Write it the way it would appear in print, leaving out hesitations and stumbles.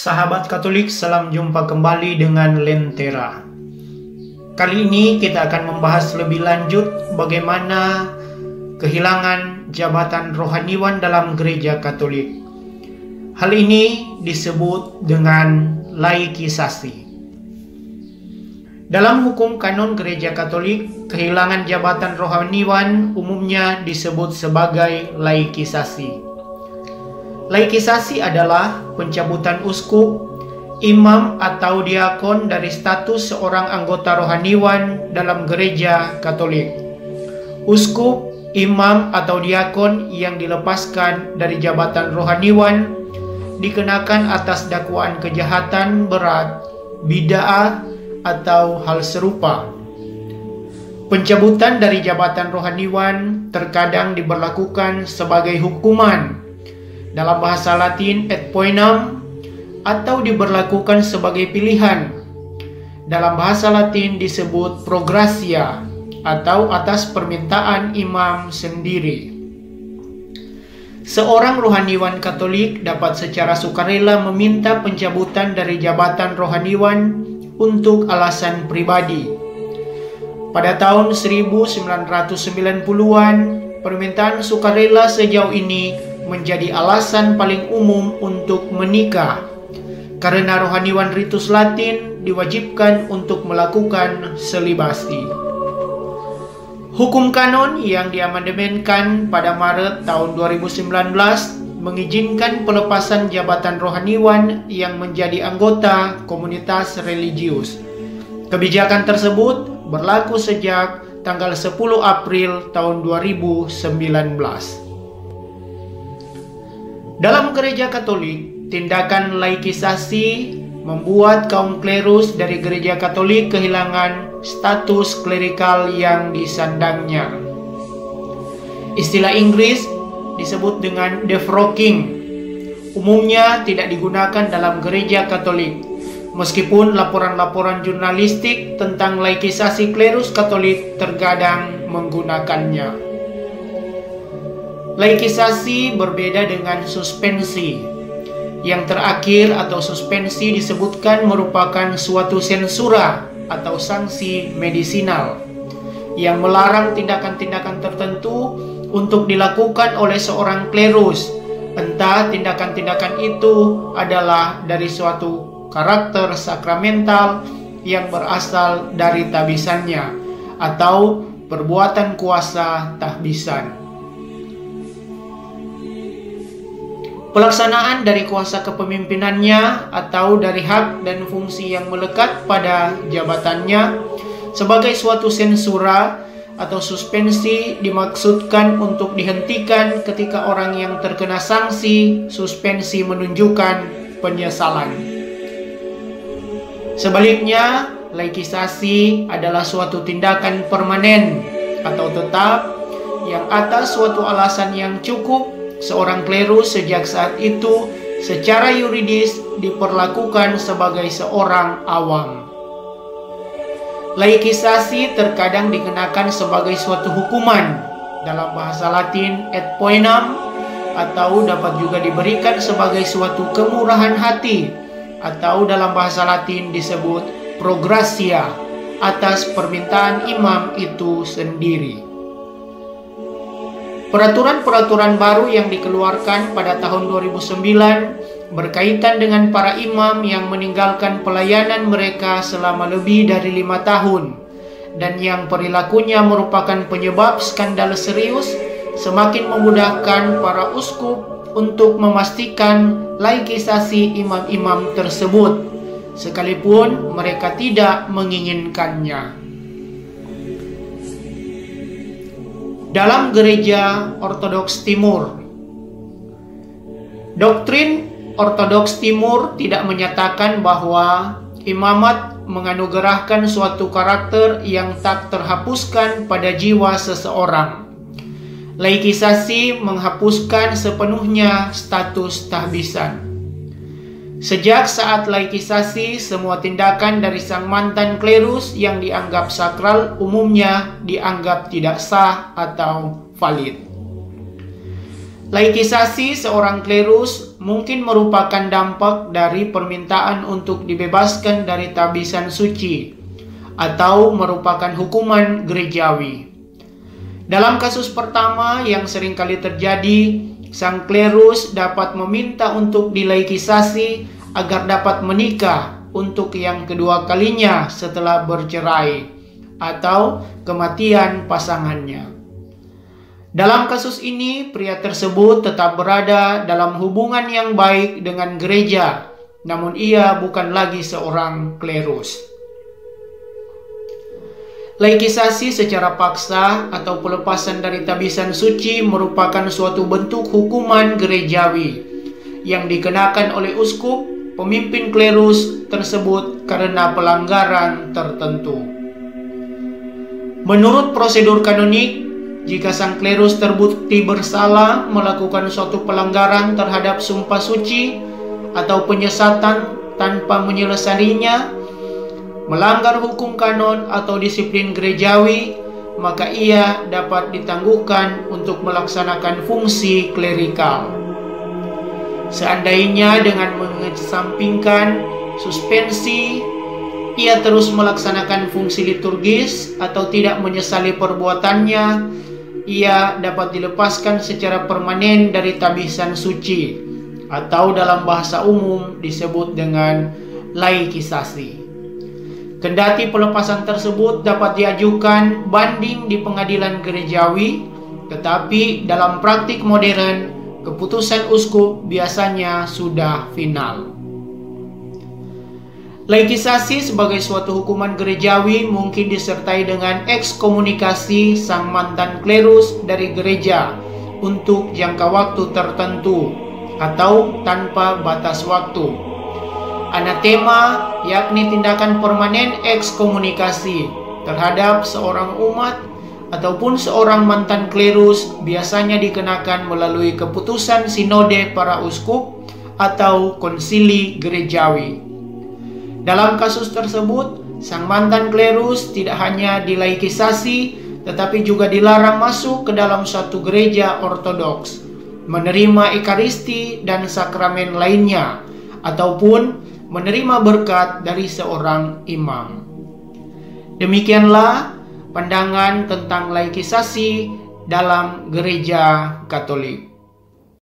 Sahabat Katolik, salam jumpa kembali dengan Lentera. Kali ini kita akan membahas lebih lanjut bagaimana kehilangan jabatan rohaniwan dalam gereja Katolik. Hal ini disebut dengan laikisasi. Dalam hukum kanon gereja Katolik, kehilangan jabatan rohaniwan umumnya disebut sebagai laikisasi. Laikisasi adalah pencabutan uskup, imam atau diakon dari status seorang anggota rohaniwan dalam gereja Katolik. Uskup, imam atau diakon yang dilepaskan dari jabatan rohaniwan dikenakan atas dakwaan kejahatan berat, bid'ah atau hal serupa. Pencabutan dari jabatan rohaniwan terkadang diberlakukan sebagai hukuman, dalam bahasa Latin et poenam, atau diberlakukan sebagai pilihan. Dalam bahasa Latin disebut pro gratia atau atas permintaan imam sendiri. Seorang rohaniwan Katolik dapat secara sukarela meminta pencabutan dari jabatan rohaniwan untuk alasan pribadi. Pada tahun 1990-an, permintaan sukarela sejauh ini menjadi alasan paling umum untuk menikah, karena rohaniwan ritus Latin diwajibkan untuk melakukan selibasi. Hukum kanon yang diamandemenkan pada Maret tahun 2019 mengizinkan pelepasan jabatan rohaniwan yang menjadi anggota komunitas religius. Kebijakan tersebut berlaku sejak tanggal 10 April tahun 2019. Dalam gereja Katolik, tindakan laikisasi membuat kaum klerus dari gereja Katolik kehilangan status klerikal yang disandangnya. Istilah Inggris disebut dengan defrocking. Umumnya tidak digunakan dalam gereja Katolik, meskipun laporan-laporan jurnalistik tentang laikisasi klerus Katolik terkadang menggunakannya. Laikisasi berbeda dengan suspensi. Yang terakhir atau suspensi disebutkan merupakan suatu sensura atau sanksi medisinal yang melarang tindakan-tindakan tertentu untuk dilakukan oleh seorang klerus, entah tindakan-tindakan itu adalah dari suatu karakter sakramental yang berasal dari tahbisannya atau perbuatan kuasa tahbisan. Pelaksanaan dari kuasa kepemimpinannya atau dari hak dan fungsi yang melekat pada jabatannya sebagai suatu sensura atau suspensi dimaksudkan untuk dihentikan ketika orang yang terkena sanksi suspensi menunjukkan penyesalan. Sebaliknya, laikisasi adalah suatu tindakan permanen atau tetap yang atas suatu alasan yang cukup seorang klerus sejak saat itu secara yuridis diperlakukan sebagai seorang awam. Laikisasi terkadang dikenakan sebagai suatu hukuman, dalam bahasa Latin et poenam, atau dapat juga diberikan sebagai suatu kemurahan hati, atau dalam bahasa Latin disebut pro gratia, atas permintaan imam itu sendiri. Peraturan-peraturan baru yang dikeluarkan pada tahun 2009 berkaitan dengan para imam yang meninggalkan pelayanan mereka selama lebih dari 5 tahun dan yang perilakunya merupakan penyebab skandal serius semakin memudahkan para uskup untuk memastikan laikisasi imam-imam tersebut sekalipun mereka tidak menginginkannya. Dalam gereja Ortodoks Timur, doktrin Ortodoks Timur tidak menyatakan bahwa imamat menganugerahkan suatu karakter yang tak terhapuskan pada jiwa seseorang. Laikisasi menghapuskan sepenuhnya status tahbisan. Sejak saat laikisasi, semua tindakan dari sang mantan klerus yang dianggap sakral umumnya dianggap tidak sah atau valid. Laikisasi seorang klerus mungkin merupakan dampak dari permintaan untuk dibebaskan dari tabisan suci atau merupakan hukuman gerejawi. Dalam kasus pertama yang seringkali terjadi, sang klerus dapat meminta untuk dilaikisasi agar dapat menikah untuk yang kedua kalinya setelah bercerai atau kematian pasangannya. Dalam kasus ini, pria tersebut tetap berada dalam hubungan yang baik dengan gereja, namun ia bukan lagi seorang klerus. Laikisasi secara paksa atau pelepasan dari tabisan suci merupakan suatu bentuk hukuman gerejawi yang dikenakan oleh uskup pemimpin klerus tersebut karena pelanggaran tertentu. Menurut prosedur kanonik, jika sang klerus terbukti bersalah melakukan suatu pelanggaran terhadap sumpah suci atau penyesatan tanpa menyelesainya, melanggar hukum kanon atau disiplin gerejawi, maka ia dapat ditangguhkan untuk melaksanakan fungsi klerikal. Seandainya dengan mengesampingkan suspensi, ia terus melaksanakan fungsi liturgis atau tidak menyesali perbuatannya, ia dapat dilepaskan secara permanen dari tabisan suci atau dalam bahasa umum disebut dengan laikisasi. Kendati pelepasan tersebut dapat diajukan banding di pengadilan gerejawi, tetapi dalam praktik modern, keputusan uskup biasanya sudah final. Laikisasi sebagai suatu hukuman gerejawi mungkin disertai dengan ekskomunikasi sang mantan klerus dari gereja untuk jangka waktu tertentu atau tanpa batas waktu. Anatema yakni tindakan permanen ekskomunikasi terhadap seorang umat ataupun seorang mantan klerus biasanya dikenakan melalui keputusan sinode para uskup atau konsili gerejawi. Dalam kasus tersebut, sang mantan klerus tidak hanya dilaikisasi, tetapi juga dilarang masuk ke dalam suatu gereja ortodoks, menerima ekaristi dan sakramen lainnya, ataupun menerima berkat dari seorang imam. Demikianlah pandangan tentang laikisasi dalam gereja Katolik.